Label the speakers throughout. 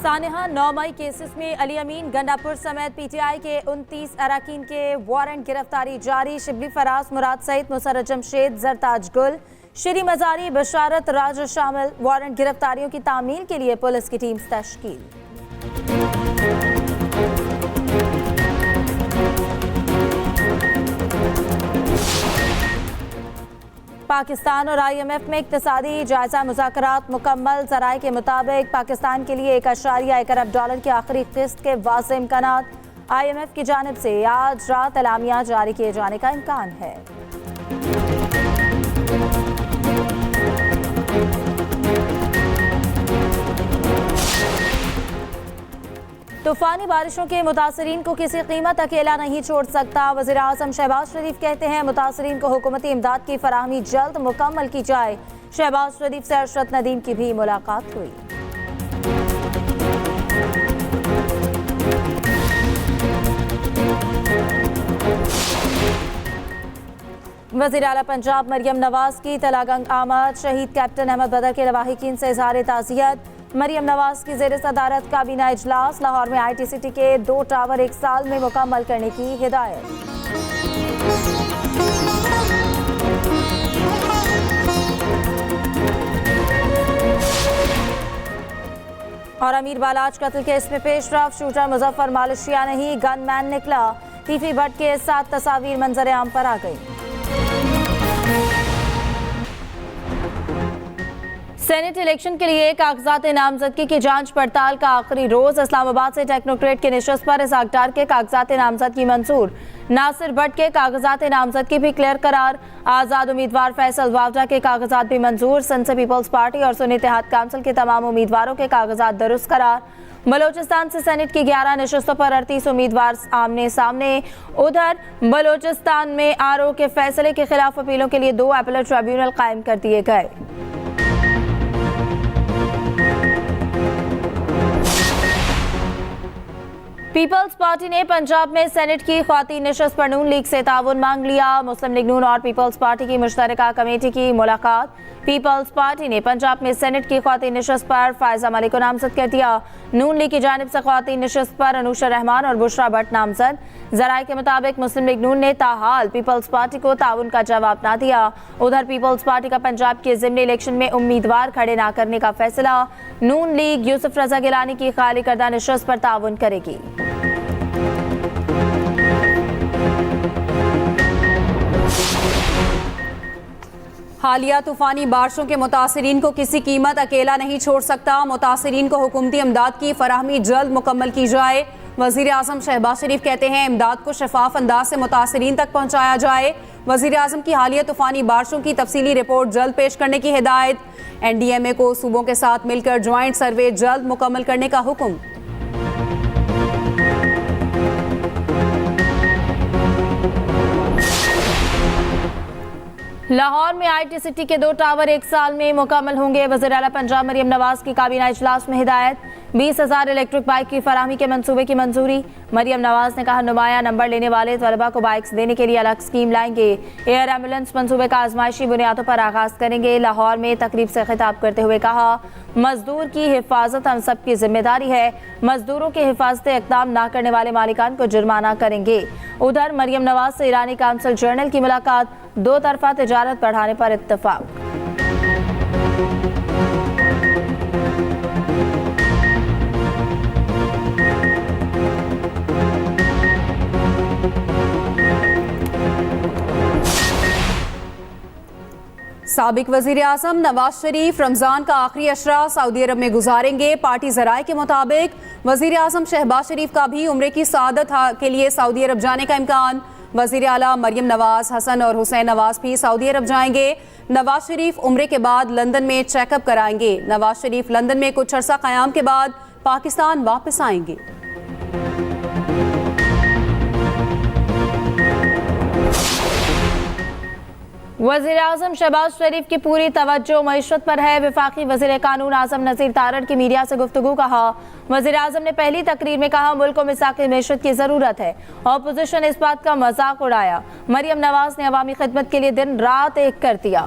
Speaker 1: सानिहा 9 मई cases में अली अमीन गंडापुर समेत PTI के 29 अरकान के वारंट गिरफ्तारी जारी। शिबली फराज मुराद सहित मुसर्रत जमशेद, जरताज गुल, श्री मजारी, बशारत राजा शामिल। वारंट गिरफ्तारियों की तामील के लिए पुलिस की टीम तश्कील। पाकिस्तान और IMF में इक्तिसादी जायजा मुज़ाकरात मुकम्मल। ज़राए के मुताबिक पाकिस्तान के लिए $1.1 अरब की आखिरी किस्त के वाज़ेह इम्कानात। IMF की जानिब से आज रात एलामिया जारी किए जाने का इम्कान है। तूफानी बारिशों के मुतासरीन को किसी कीमत अकेला नहीं छोड़ सकता। वज़ीर आज़म शहबाज शरीफ कहते हैं मुतासरीन को हुकूमती इमदाद की फराहमी जल्द मुकम्मल की जाए। शहबाज शरीफ से अरशद नदीम की भी मुलाकात हुई। वज़ीर आला पंजाब मरियम नवाज की तलागंग आमद। शहीद कैप्टन अहमद बदर के लवाहिकीन से इज़हार ताज़ियत। मरियम नवाज की ज़ेर सदारत काबीना इजलास। लाहौर में ITCT के 2 टावर 1 साल में मुकम्मल करने की हिदायत। और अमीर बालाज कत्ल केस में पेशरफ। शूटर मुजफ्फर मालेशिया नहीं, गनमैन निकला। टीफी भट्ट के 7 तस्वीर मंजर आम पर आ गई। सेनेट इलेक्शन के लिए कागजात नामजदगी की जांच पड़ताल का आखिरी रोज। इस्लामाबाद से टेक्नोक्रेट की निशस्त पर इसहाक डार के कागजात नामजदगी मंजूर। नासिर भट्ट के कागजात नामजदगी भी क्लियर करार। आज़ाद उम्मीदवार फैसल वावडा के कागजात भी मंजूर। सन से पीपल्स पार्टी और सुन्नी इत्तेहाद काउंसिल के तमाम उम्मीदवारों के कागजात दुरुस्त करार। बलोचिस्तान से सेनेट की 11 नशस्तों पर 38 उम्मीदवार आमने सामने। उधर बलोचिस्तान में RO के फैसले के खिलाफ अपीलों के लिए 2 अपीलेट ट्रिब्यूनल कायम कर दिए गए। पीपल्स पार्टी ने पंजाब में सेनेट की ख्वातीन नशस्त पर नून लीग से ताउन मांग लिया। मुस्लिम लीग नून और पीपल्स पार्टी की मुश्तरका कमेटी की मुलाकात। पीपल्स पार्टी ने पंजाब में सेनेट की ख्वातीन नशस्त पर फायजा मलिक को नामजद कर दिया। नून लीग की जानिब से ख्वातीन नशस्त पर अनुशा रहमान और बुशरा भट्ट नामजद। ज़राए के मुताबिक मुस्लिम लीग नून ने ताहाल पीपल्स पार्टी को ताउन का जवाब ना दिया। उधर पीपल्स पार्टी का पंजाब के ज़िमनी इलेक्शन में उम्मीदवार खड़े ना करने का फैसला। नून लीग यूसुफ रजा गिलानी की खाली करदा नशस्त पर ताउन करेगी।
Speaker 2: हालिया तूफानी बारिशों के मुतासरीन को किसी कीमत अकेला नहीं छोड़ सकता। मुतासरीन को हुकूमती इमदाद की फराहमी जल्द मुकम्मल की जाए। वज़ीर आज़म शहबाज शरीफ कहते हैं इमदाद को शफाफ अंदाज से मुतासरीन तक पहुँचाया जाए। वज़ीर आज़म की हालिया तूफानी बारिशों की तफसीली रिपोर्ट जल्द पेश करने की हिदायत। NDMA को सूबों के साथ मिलकर ज्वाइंट सर्वे जल्द मुकम्मल करने का हुक्म।
Speaker 1: लाहौर में ITCT के 2 टावर 1 साल में मुकम्मल होंगे। वज़ीर आला पंजाब मरियम नवाज की काबीना इजलास में हिदायत। 20,000 इलेक्ट्रिक बाइक की फराहमी के मंसूबे की मंजूरी। मरियम नवाज ने कहा नुमाया नंबर लेने वाले तलबा को बाइक्स देने के लिए अलग स्कीम लाएंगे। एयर एम्बुलेंस मंसूबे का आजमाइशी बुनियादों पर आगाज करेंगे। लाहौर में तकरीब से खिताब करते हुए कहा मजदूर की हिफाजत हम सब की जिम्मेदारी है। मजदूरों के हिफाजती इकदाम ना करने वाले मालिकान को जुर्माना करेंगे। उधर मरियम नवाज से ईरानी काउंसिल जर्नल की मुलाकात। 2 तरफा तिजारत बढ़ाने पर इत्तफाक।
Speaker 2: साबिक वज़ीर आज़म नवाज शरीफ रमज़ान का आखिरी अशरा सऊदी अरब में गुजारेंगे। पार्टी ज़राए के मुताबिक वज़ीर आज़म शहबाज शरीफ का भी उम्रे की सआदत के लिए सऊदी अरब जाने का इम्कान। वज़ीर आला मरियम नवाज, हसन और हुसैन नवाज भी सऊदी अरब जाएंगे। नवाज शरीफ उम्रे के बाद लंदन में चेकअप कराएंगे। नवाज शरीफ लंदन में कुछ अरसा क़याम के बाद पाकिस्तान वापस आएंगे।
Speaker 1: वज़ीर आज़म शहबाज शरीफ की पूरी तवज्जो मईशत पर है। वफाकी वज़ीर कानून आज़म नज़ीर तारड़ की मीडिया से गुफ्तगू कहा। वज़ीर आज़म ने पहली तकरीर में कहा मुल्क को मिसाक़ी मईशत की ज़रूरत है। अपोजिशन इस बात का मजाक उड़ाया। मरियम नवाज ने अवामी खिदमत के लिए दिन रात एक कर दिया।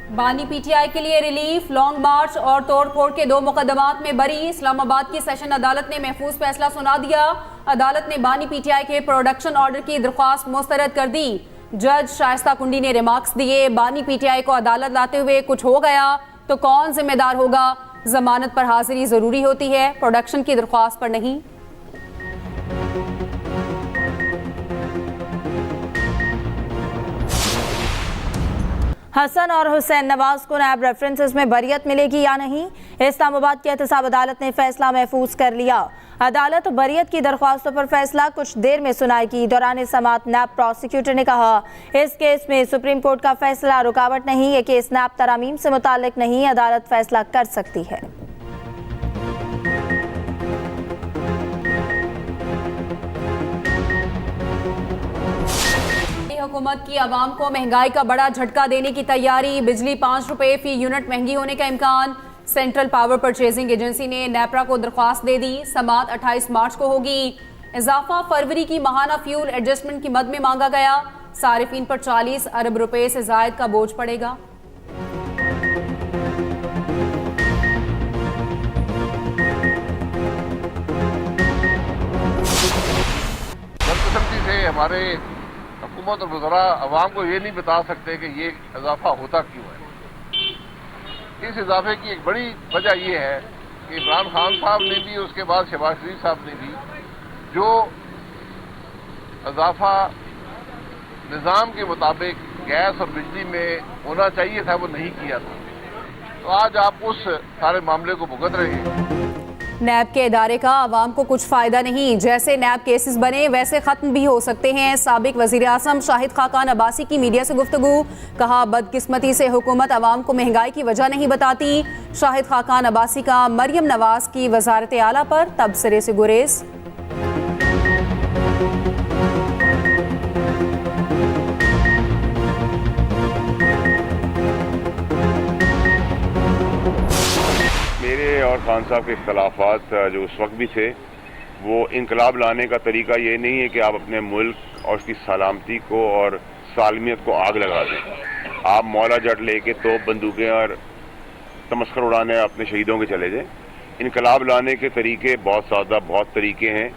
Speaker 2: बानी पीटीआई के लिए रिलीफ, लॉन्ग मार्च और तोड़फोड़ के 2 मुकदमात में बरी। इस्लामाबाद की सेशन अदालत ने महफूज फैसला सुना दिया। अदालत ने बानी पीटीआई के प्रोडक्शन ऑर्डर की दरख्वास्त मुस्तरद कर दी। जज शाइस्ता कुंडी ने रिमार्क्स दिए, बानी पीटीआई को अदालत लाते हुए कुछ हो गया तो कौन जिम्मेदार होगा। जमानत पर हाजिरी जरूरी होती है, प्रोडक्शन की दरख्वास्त पर नहीं।
Speaker 1: हसन और हुसैन नवाज को नैब रेफरेंसेस में बरियत मिलेगी या नहीं, इस्लामाबाद की एहतसाब अदालत ने फैसला महफूज कर लिया। अदालत बरियत की दरख्वास्तों पर फैसला कुछ देर में सुनाएगी। दौरान समाअत नैब प्रोसिक्यूटर ने कहा, इस केस में सुप्रीम कोर्ट का फैसला रुकावट नहीं, ये केस नैब तरामीम से मुताल्लिक नहीं, अदालत फैसला कर सकती है।
Speaker 2: हुकूमत की आवाम को महंगाई का बड़ा झटका देने की तैयारी। बिजली 5 रुपए फी यूनिट महंगी होने का इम्कान। सेंट्रल पावर परचेजिंग एजेंसी ने नेपरा को दरख्वास्त दे दी। समाअत 28 मार्च को होगी। इजाफा फरवरी की माहाना फ्यूल एडजस्टमेंट की मद में मांगा गया। सारिफीन पर 40 अरब रुपए से जायद का बोझ पड़ेगा।
Speaker 3: बदकिस्मती से हमारे हुकूमत और वज़रा अवाम को ये नहीं बता सकते कि ये इजाफा होता क्यों है। इस इजाफे की एक बड़ी वजह ये है कि इमरान खान साहब ने भी, उसके बाद शहबाज शरीफ साहब ने भी जो इजाफा निज़ाम के मुताबिक गैस और बिजली में होना चाहिए था वो नहीं किया था। तो आज आप उस सारे मामले को भुगत रहे हैं।
Speaker 2: नैब के इदारे का आवाम को कुछ फायदा नहीं, जैसे नैब केसेस बने वैसे खत्म भी हो सकते हैं। साबिक वजीर आज़म शाहिद खाकान अब्बासी की मीडिया से गुफ्तगू, कहा बदकिस्मती से हुकूमत आवाम को महंगाई की वजह नहीं बताती। शाहिद खाकान अब्बासी का मरियम नवाज की वजारत आला पर तबसरे से गुरेज।
Speaker 4: मेरे और खान साहब के इख्तलाफात जो उस वक्त भी थे, वो इनकलाब लाने का तरीका ये नहीं है कि आप अपने मुल्क और उसकी सलामती को और सालमियत को आग लगा दें। आप मौला जट लेके तोप बंदूकें और तमस्कर उड़ाने अपने शहीदों के चले जाएं। इनकलाब लाने के तरीके बहुत सादा, बहुत तरीके हैं।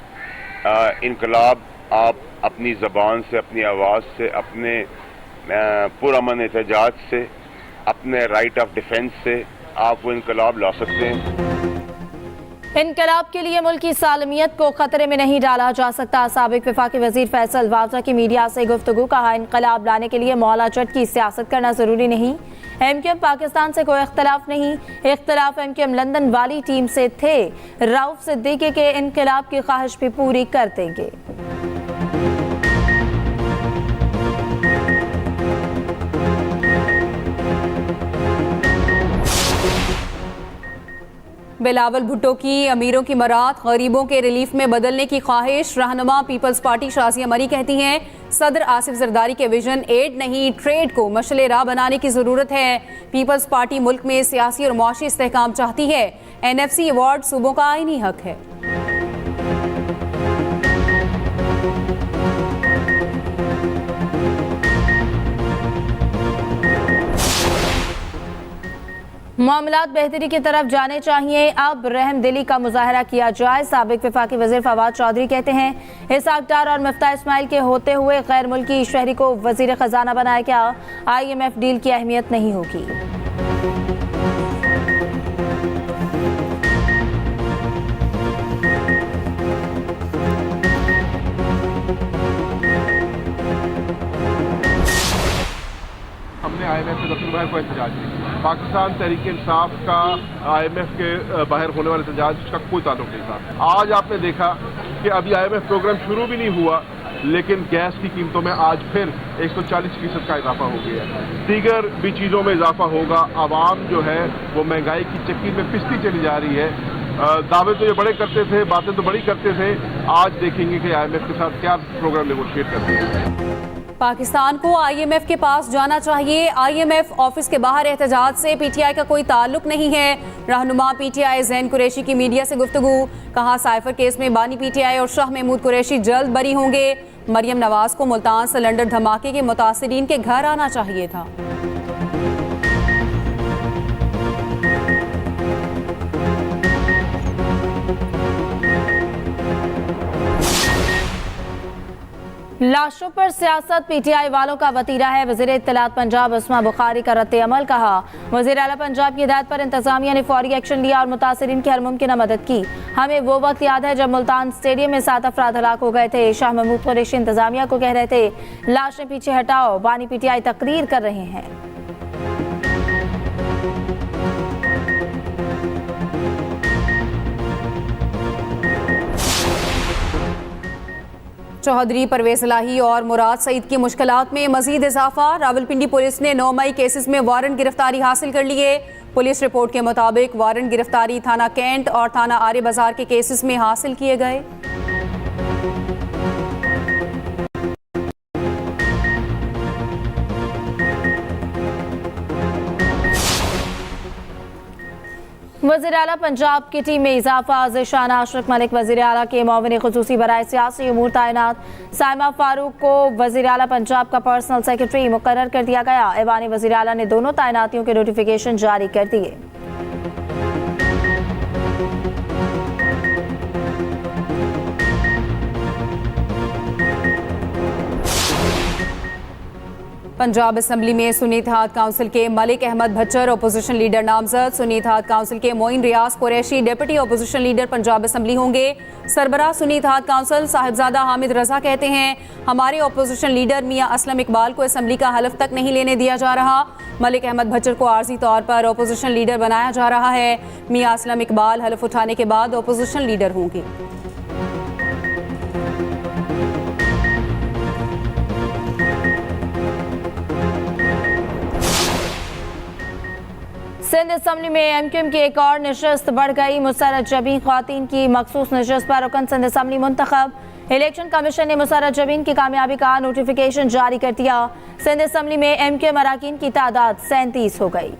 Speaker 4: इनकलाब आप अपनी ज़बान से, अपनी आवाज़ से, अपने पुरअमन एहतजाज से, अपने राइट ऑफ डिफेंस से आप वो इनकलाब ला सकते हैं।
Speaker 1: इनकलाब के लिए मुल्क की सालमियत को खतरे में नहीं डाला जा सकता। साबिक वफाकी वजीर फैसल वाजा की मीडिया से गुफ्तगू, कहा इनकलाब लाने के लिए मौला जट की सियासत करना जरूरी नहीं। एमक्यूएम पाकिस्तान से कोई इख्तलाफ नहीं, इख्तलाफ एमक्यूएम लंदन वाली टीम से थे। रऊफ सिद्दीकी के इनकलाब की ख्वाहिश भी पूरी कर देंगे।
Speaker 2: बिलावल भुट्टो की अमीरों की मरात गरीबों के रिलीफ में बदलने की ख्वाहिश। रहनुमा पीपल्स पार्टी शाजिया मरी कहती हैं, सदर आसिफ जरदारी के विजन एड नहीं ट्रेड को मशले राह बनाने की जरूरत है। पीपल्स पार्टी मुल्क में सियासी और मुआशी इस्तेहकाम चाहती है। NFC अवार्ड सूबों का आईनी हक है।
Speaker 1: मामलात बेहतरी की तरफ जाने चाहिए, अब रहमदिली का मुजाहरा किया जाए। साबिक वफाकी वजीर फवाद चौधरी कहते हैं, इसहाक डार और मिफ्ता इस्माइल के होते हुए गैर मुल्की शहरी को वजीर खजाना बनाया क्या? IMF डील की अहमियत नहीं होगी।
Speaker 3: हमने IMF से दफ्तर बाहर कोई एहतजाज नहीं। पाकिस्तान तहरीक इंसाफ का IMF के बाहर होने वाले एहतजाज का कोई ताल्लुक नहीं था। आज आपने देखा कि अभी IMF प्रोग्राम शुरू भी नहीं हुआ, लेकिन गैस की कीमतों में आज फिर 140% का इजाफा हो गया है। दीगर भी चीज़ों में इजाफा होगा। आवाम जो है वो महंगाई की चक्की में पिसती चली जा रही है। दावे तो ये बड़े करते थे, बातें तो बड़ी करते थे। आज देखेंगे कि IMF के साथ क्या प्रोग्राम नेगोशिएट करते हैं।
Speaker 2: पाकिस्तान को IMF के पास जाना चाहिए। IMF ऑफिस के बाहर एहतजाज से PTI का कोई ताल्लुक नहीं है। रहनुमा PTI ज़ैन कुरैशी की मीडिया से गुफ्तगू, कहा साइफर केस में बानी PTI और शाह महमूद कुरैशी जल्द बरी होंगे। मरियम नवाज को मुल्तान सिलेंडर धमाके के मुतासिरीन के घर आना चाहिए था।
Speaker 1: लाशों पर सियासत पीटीआई वालों का वतीरा है। वज़ीर इत्तलात पंजाब उस्मा बुखारी का रद्द अमल कहा। वज़ीर आला पंजाब की हिदायत पर इंतजामिया ने फौरी एक्शन लिया और मुतासरीन की हर मुमकिन मदद की। हमें वो वक्त याद है जब मुल्तान स्टेडियम में 7 अफराद हलाक हो गए थे। शाह महमूद कुरैशी इंतजामिया को कह रहे थे लाशें पीछे हटाओ, बानी पीटीआई तकरीर कर रहे हैं।
Speaker 2: चौधरी परवेज इलाही और मुराद सईद की मुश्किलात में मजीद इजाफा। रावलपिंडी पुलिस ने 9 मई केसेस में वारंट गिरफ्तारी हासिल कर लिए। पुलिस रिपोर्ट के मुताबिक वारंट गिरफ्तारी थाना कैंट और थाना आर्य बाजार के केसेस में हासिल किए गए।
Speaker 1: वज़ीर आला पंजाब की टीम में इजाफा। ज़ीशान आशरफ मलिक वज़ीर आला के मुआविन ख़ुसूसी बराए सियासी उमूर तैनात। साइमा फारूक को वज़ीर आला पंजाब का पर्सनल सेक्रेटरी मुकर्रर कर दिया गया। ऐवान वज़ीर आला ने दोनों तैनातियों के नोटिफिकेशन जारी कर दिए।
Speaker 2: पंजाब असेंबली में सुन्नी इत्तेहाद काउंसिल के मलिक अहमद भच्चर अपोजिशन लीडर नामजद। सुन्नी इत्तेहाद काउंसिल के Moin Riaz Qureshi deputy opposition leader Punjab assembly होंगे। सरबराह सुन्नी इत्तेहाद काउंसिल साहिबजादा हामिद रजा कहते हैं हमारे अपोजिशन लीडर मियां असलम इकबाल को असेंबली का हलफ तक नहीं लेने दिया जा रहा। मलिक अहमद भच्चर को आर्जी तौर पर अपोजिशन लीडर बनाया जा रहा है। मियां असलम इकबाल हलफ उठाने के बाद अपोजिशन लीडर होंगे।
Speaker 1: सिंध असम्बली में एमक्यूएम की एक और नशस्त बढ़ गई। मुसर्रत जबीन ख्वातीन की मखसूस नशस्त पर रुकन सिंध असम्बली मुंतखब। इलेक्शन कमीशन ने मुसर्रत जबीन की कामयाबी का नोटिफिकेशन जारी कर दिया। सिंध असम्बली में एमक्यूएम अराकीन की तादाद 37 हो गई।